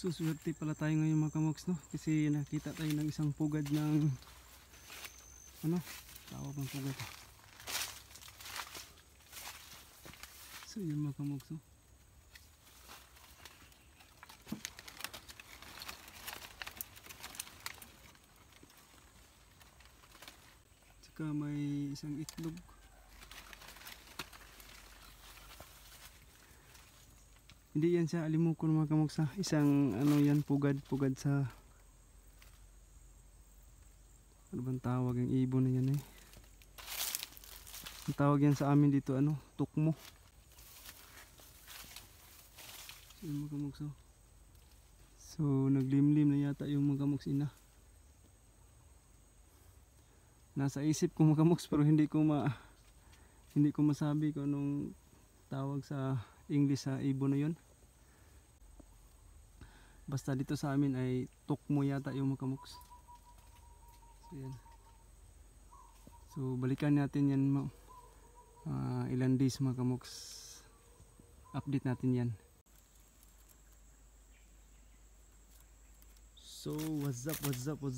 Suswerte pala tayo ngayon mga kamoks, no? Kasi nakita tayo ng isang pugad ng ano? Tawag ng pugad. So yun mga kamoks, no? Tsaka may isang itlog. Hindi yan siya alimukon mga kamoks, ha? Isang ano yan, pugad sa ano bang tawag yung ibon na yan eh. Ang tawag yan sa amin dito ano, tukmo. So yung mga kamoks, oh. So naglimlim na yata yung mga kamoks ina. Nasa isip ko mga kamoks pero hindi ko masabi kung anong tawag sa English sa ibon na yun. Basta dito sa amin ay tukmo yata yung mga kamoks. So yan. So balikan natin yan ilan days mga kamoks. Update natin yan. So what's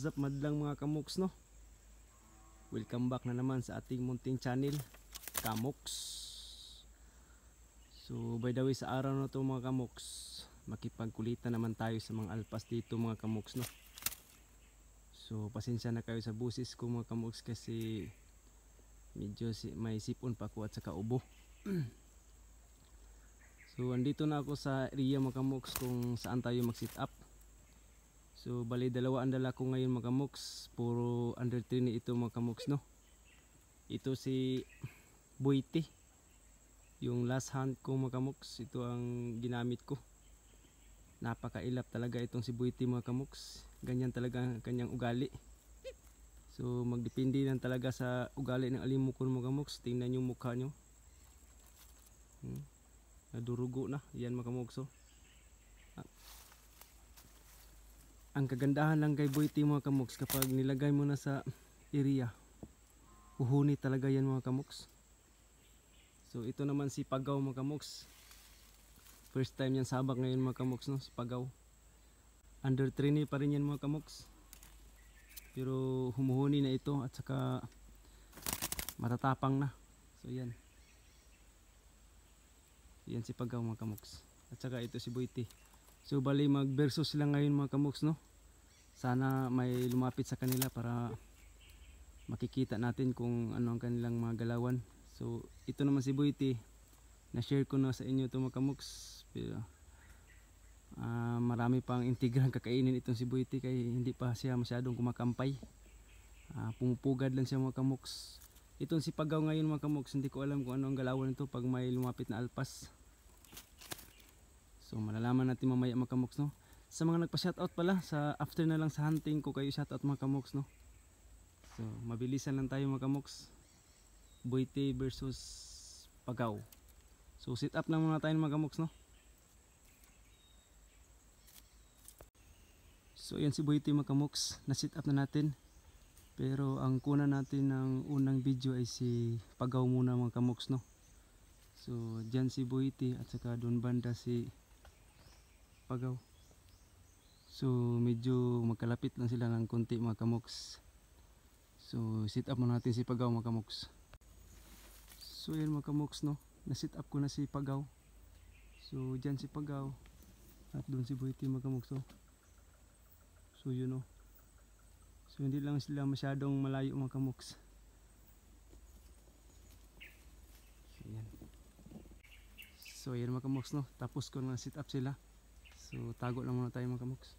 up madlang mga kamoks, no? Welcome back na naman sa ating munting channel, Kamoks. So by the way, sa araw na to mga kamoks, makipagkulitan naman tayo sa mga alpas dito mga kamoks, no? So pasensya na kayo sa busis ko mga kamoks kasi medyo may sipon pa ako at saka ubo. So andito na ako sa area mga kamoks kung saan tayo mag sit up. So bali dalawa ang dala ko ngayon mga kamoks, puro under 3 ito mga kamoks, no? Ito si Buiti, yung last hunt ko mga kamoks, ito ang ginamit ko. Napakailap talaga itong si Buiti mga kamoks, ganyan talaga ang kanyang ugali. So magdepende lang talaga sa ugali ng alimukon mga kamoks. Tingnan yung mukha nyo, nadurugo na yan mga kamoks, oh. Ang kagandahan lang kay Buiti mga kamoks, kapag nilagay mo na sa area, uhuni talaga yan mga kamoks. So ito naman si Pagaw mga kamoks, first time yan sabak ngayon mga kamoks, no? Si Pagaw under 3 pa rin yan mga kamoks, pero humuhuni na ito at saka matatapang na. So yan si Pagaw mga kamoks, at saka ito si Buiti. So bali mag versus sila ngayon mga kamoks, no? Sana may lumapit sa kanila para makikita natin kung ano ang kanilang mga galawan. So ito naman si Buiti, na-share ko na sa inyo ito mga kamoks, pero marami pang intigrang kakainin itong si Buiti kaya hindi pa siya masyadong kumakampay. Pumupugad lang siya mga kamoks. Itong si Pagaw ngayon mga kamoks, hindi ko alam kung ano ang galawan nito pag may lumapit na alpas. So malalaman natin mamaya mga kamoks, no? Sa mga nagpa-shoutout pala, sa after na lang sa hunting ko kayo shoutout mga kamoks, no? So mabilisan lang tayo mga kamoks. Buiti versus Pagaw. So sit up lang muna tayo mga kamoks, no? So yan si Buiti mga kamoks, na sit up na natin. Pero ang kuna natin ng unang video ay si Pagaw muna mga kamoks, no? So dyan si Buiti at saka doon banda si Pagaw. So medyo magkalapit lang sila ng konti mga kamoks. So sit up muna natin si Pagaw mga kamoks. So yan mga kamoks, no? Na sit up ko na si Pagaw. So dyan si Pagaw at doon si Buiti mga kamoks, oh. So yun, oh. So hindi lang sila masyadong malayo mga kamoks. So yan. So yan mga kamoks, no? Tapos ko na sit up sila. So tago lang muna tayo mga kamoks.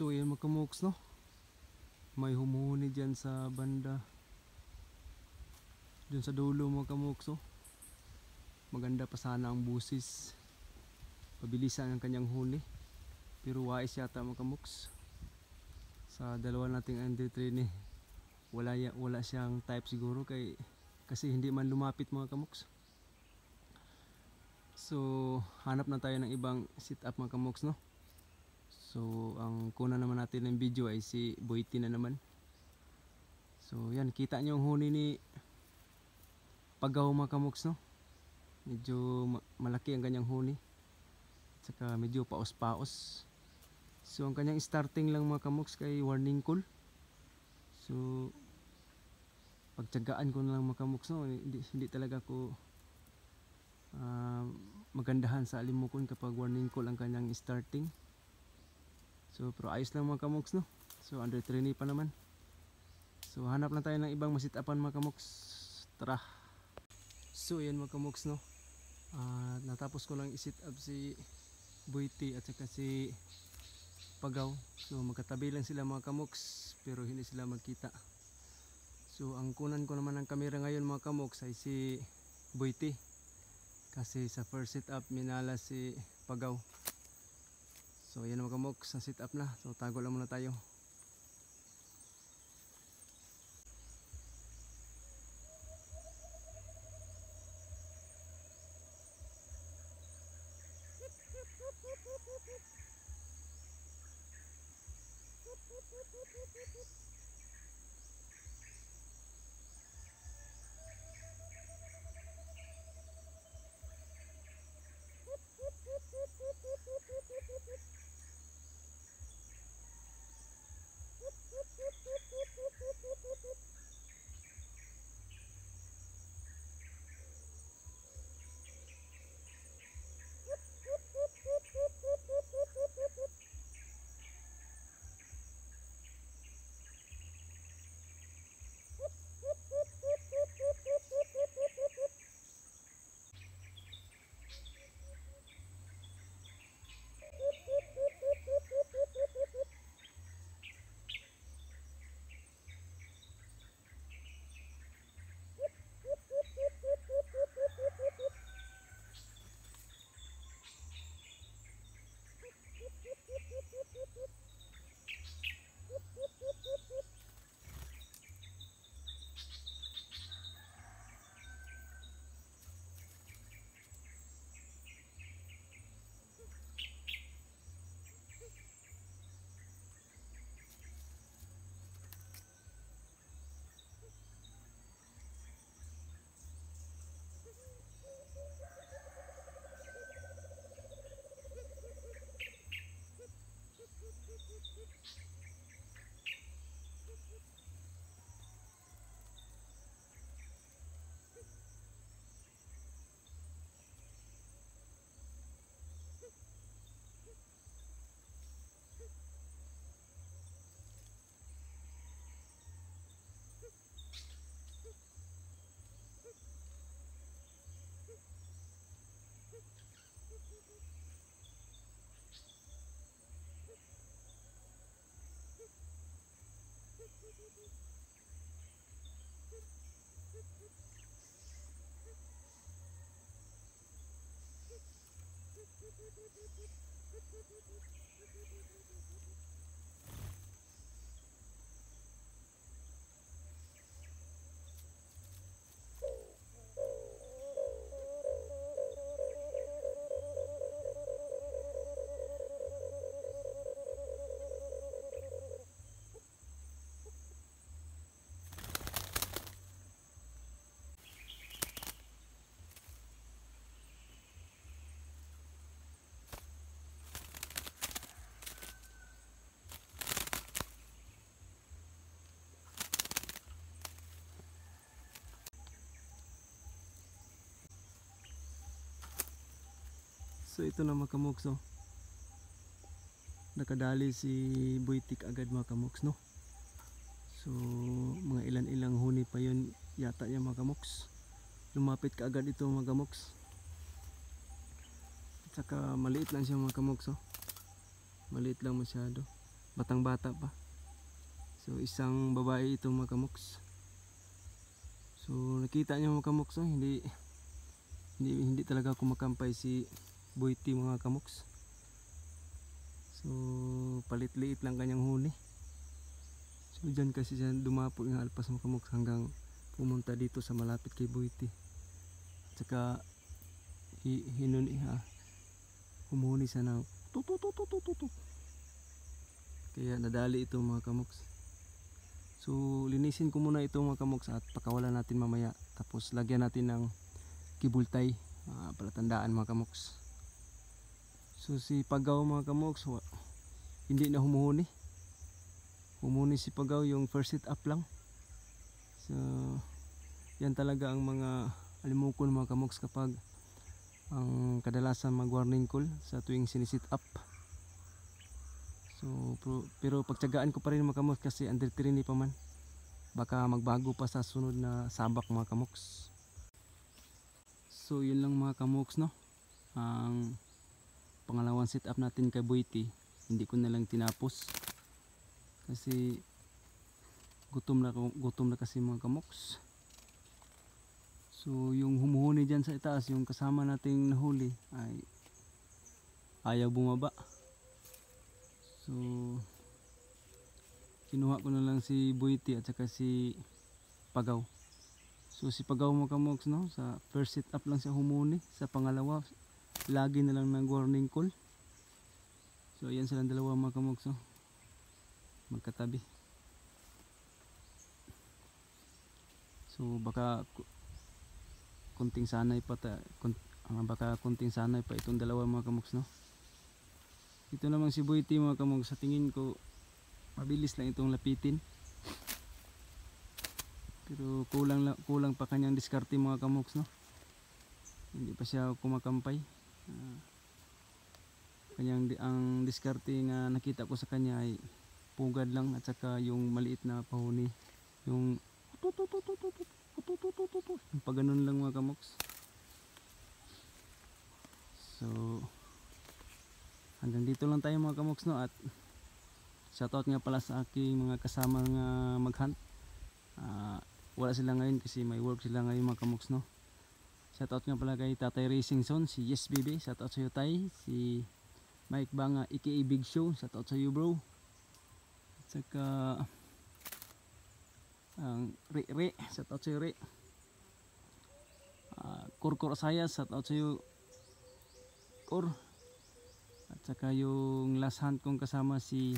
So yan mga kamoks, no, may humuhuni dyan sa banda, dyan sa dulo mga kamoks, oh. Maganda pa sana ang busis, pabilisan ang kanyang huni, pero wais yata mga kamoks. Sa dalawa nating under train wala siyang type siguro kasi hindi man lumapit mga kamoks. So hanap na tayo ng ibang sit up mga kamoks, no. So ang kuna naman natin ng video ay si Boyty na naman. So yan, kita nyo yung huni ni Pagaw mga kamoks, no. Medyo malaki ang kanyang huni, at saka medyo paos-paos. So ang kanyang starting lang mga kamoks kay warning call. So pagtyagaan ko na lang mga kamoks, no. Hindi talaga ako magandahan sa alimukon kapag warning call ang kanyang starting. So pero ayos lang mga kamoks, no. So under trainee pa naman. So hanap lang tayo ng ibang masitapan mga kamoks. Tara. So yan mga kamoks, no. Natapos ko lang i-sit up si Boyty at saka si Pagaw. So magkatabi lang sila mga kamoks, pero hindi sila magkita. So ang kunan ko naman ng camera ngayon mga kamoks ay si Boyty, kasi sa first sit up minala si Pagaw. So yan mga kamoks, sa sit up na. So tago lang muna tayo. So ito na mga kamoks, no. Nakadali si Boytik agad mga kamoks, no. So mga ilan-ilang huni pa yun yata yan mga kamoks. Lumapit ka agad ito mga kamoks. At saka maliit lang siya mga kamoks, oh. Maliit lang masyado. batang bata pa. So isang babae ito mga kamoks. So nakita niyo mga kamoks, no? Hindi talaga kumakampay si Boytie mga kamoks. So palit-liit lang kanyang huni. So dyan kasi siya dumapo yung alpas mga kamoks hanggang pumunta dito sa malapit kay Boytie. Tsaka humuhuni siya ng tututututututu. Kaya nadali ito mga kamoks. So linisin ko muna ito mga kamoks at pakawalan natin mamaya. Tapos lagyan natin ng kibultay, palatandaan mga kamoks. So si Pagaw mga kamoks hindi na humuhuni. Humuhuni si Pagaw yung first sit up lang. So yan talaga ang mga alimukon mga kamoks kapag ang kadalasan mag warning call sa tuwing sinisit up. So pero pagtiyagaan ko pa rin mga kamoks kasi under training pa man. Baka magbago pa sa sunod na sabak mga kamoks. So yun lang mga kamoks, no. Ang pangalawang sit up natin kay Boytie, hindi ko na lang tinapos. Kasi gutom na kasi mga kamoks. So yung humuhuni dyan sa itaas, yung kasama nating nahuli ay ayaw bumaba. So kinuha ko na lang si Boytie at saka si Pagaw. So si Pagaw mga kamoks, no, sa first sit up lang siya humuhuni. Sa pangalawa lagi na lang nag warning call. So ayan silang dalawa mga kamoks, no, magkatabi. So baka kunting sanay pa itong dalawa mga kamoks, no. Ito namang si Boytie mga kamoks, sa tingin ko mabilis lang itong lapitin. Pero kulang pa kanyang diskarte mga kamoks, no. Hindi pa siya kumakampay. Ang diskarte nga nakita ko sa kanya ay pugad lang at saka yung maliit na pahuni. Yung pag ganun lang mga kamoks. So hanggang dito lang tayo mga kamoks, no. At shoutout nga pala sa aking mga kasama nga maghunt. Wala sila ngayon kasi may work sila ngayon mga kamoks, no. Shoutout nga pala kay Tatay Racing Zone, si Yes Baby, shoutout sa iyo tay. Si Mike Banga aka Big Show, shoutout sa iyo bro. At saka ang Re, shoutout sa iyo Re. Kurkur Asayas, shoutout sa iyo Kur. At saka yung last hunt kong kasama si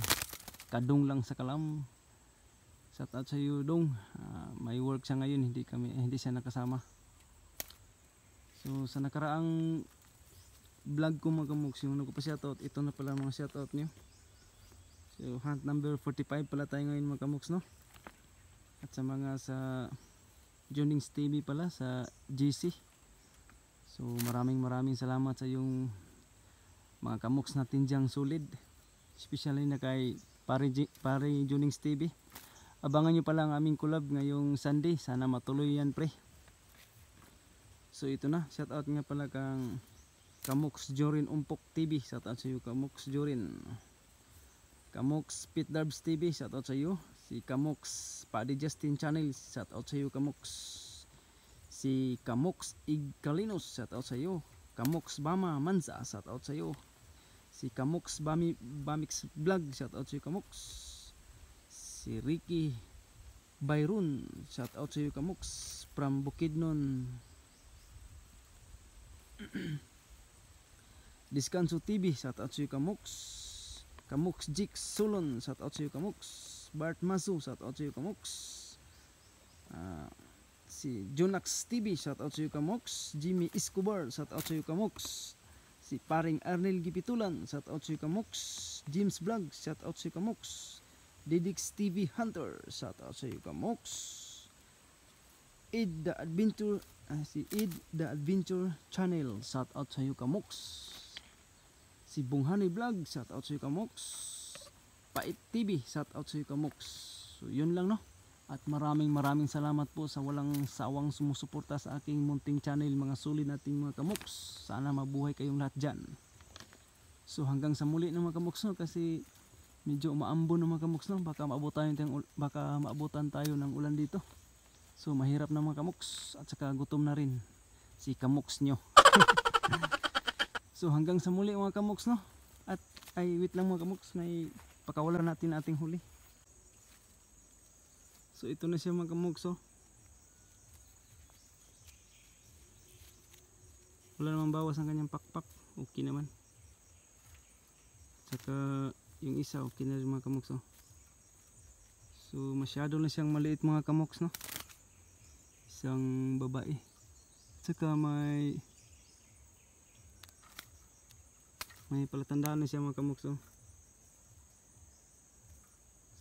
Kadong lang sa Kalam, shoutout sa iyo Dong. May work siya ngayon, hindi siya nakasama. So sa nakaraang vlog ko mga kamoks, yung nagpa-shoutout, ito na pala mga shoutout nyo. So hunt number 45 pala tayo ngayon mga kamoks, no. At sa mga sa Jonings TV pala sa GC, so maraming salamat sa yung mga kamoks natin dyang solid, especially na kay pare Jonings TV. Abangan nyo pala ang aming collab ngayong Sunday, sana matuloy yan pre. So ito na, shoutout nga pala kang Kamoks Jorin Umpok TV, shoutout sa iyo Kamoks Jorin. Kamoks Pit Darbs TV, shoutout sa iyo. Si Kamoks Paddy Justin Channel, shoutout sa iyo Kamoks. Si Kamoks Igkalinos, shoutout sa iyo. Kamoks Bama Manza, shoutout sa iyo. Si Kamoks Bamix Vlog, shoutout sa iyo Kamoks. Si Ricky Byron, shoutout sa iyo Kamoks from Bukidnon. Diskanso TV, shoutout sa iyo Kamoks. Kamoks Jix Sulon, shoutout sa iyo Kamoks. Bart Masu, shoutout sa iyo Kamoks. Si Jonax TV, shoutout sa iyo Kamoks. Jimmy Escobar, shoutout sa iyo Kamoks. Si Paring Arnel Gipitulan, shoutout sa iyo Kamoks. James Vlog, shoutout sa iyo Kamoks. Didix TV Hunter, shoutout sa iyo Kamoks. Ed the Adventure, si Ed the Adventure Channel, shoutout sa iyo Kamoks. Si Bunghani Vlog, shoutout sa iyo Kamoks. Pait TV, shoutout sa iyo Kamoks. So yun lang, no. At maraming salamat po sa walang sawang sumusuporta sa aking munting channel, mga solid nating mga kamoks. Sana mabuhay kayong lahat dyan. So hanggang sa muli ng mga kamoks, no, kasi medyo maambon ng mga kamoks, no? Baka maabutan tayo ng ulan dito. So mahirap na mga kamoks, at saka gutom na rin si kamoks nyo. So hanggang sa muli mga kamoks, no? At ay wait lang mga kamoks, may pakawalan natin ating huli. So ito na siya mga kamoks, oh. Wala namang bawas ang kanyang pakpak, okay naman. Saka yung isa okay na rin mga kamoks, oh. So masyado na siyang maliit mga kamoks, no? Isang babae. Saka may palatandaan na siya mga kamoks, oh.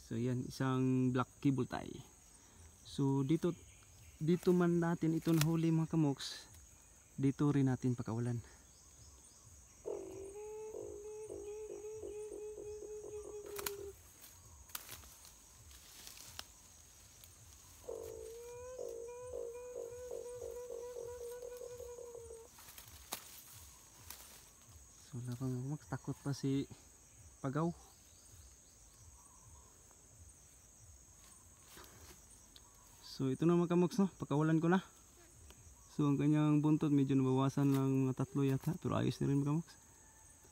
So yan, isang black cable tie. So dito man natin ito nahuli mga kamoks. Dito rin natin pakawalan. So wala pang takot pa si Pagaw. So ito na mga kamoks, no? Pakawalan ko na. So ang kanyang buntot medyo nabawasan lang, mga 3 yata, pero ayos na rin mga kamoks.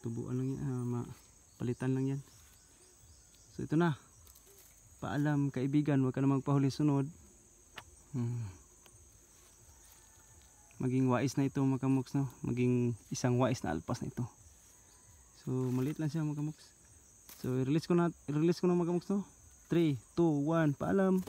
Tubuan lang yan, palitan lang yan. So ito na. Paalam kaibigan, huwag ka na magpahuli sunod. Maging wais na ito mga kamoks, no? Maging isang wais na alpas na ito. So maliit lang siya mga kamoks. So i-release ko na mga kamoks, no? 3, 2, 1, paalam.